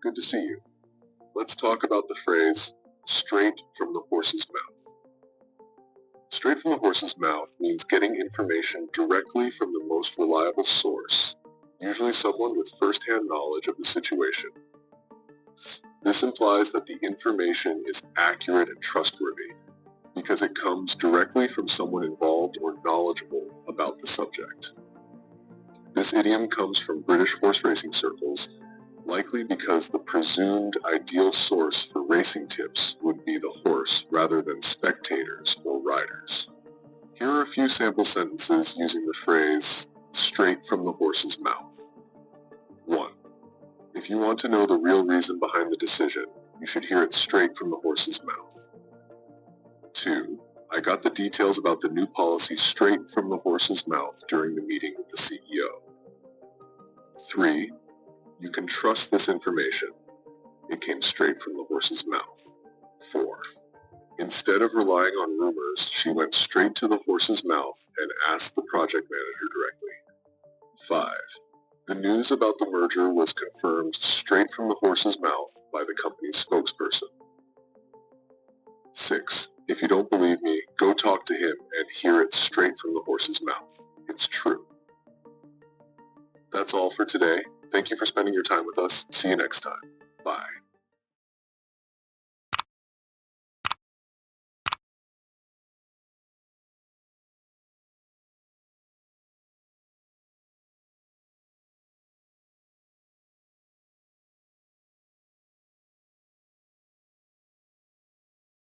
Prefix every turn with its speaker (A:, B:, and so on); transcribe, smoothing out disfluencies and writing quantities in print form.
A: Good to see you. Let's talk about the phrase, straight from the horse's mouth. Straight from the horse's mouth means getting information directly from the most reliable source, usually someone with first-hand knowledge of the situation. This implies that the information is accurate and trustworthy, because it comes directly from someone involved or knowledgeable about the subject. This idiom comes from British horse racing circles, likely because the presumed ideal source for racing tips would be the horse rather than spectators or riders. Here are a few sample sentences using the phrase, straight from the horse's mouth. 1. If you want to know the real reason behind the decision, you should hear it straight from the horse's mouth. 2. I got the details about the new policy straight from the horse's mouth during the meeting with the CEO. 3. You can trust this information. It came straight from the horse's mouth. 4. Instead of relying on rumors, she went straight to the horse's mouth and asked the project manager directly. 5. The news about the merger was confirmed straight from the horse's mouth by the company's spokesperson. 6. If you don't believe me, go talk to him and hear it straight from the horse's mouth. It's true. That's all for today. Thank you for spending your time with us. See you next time.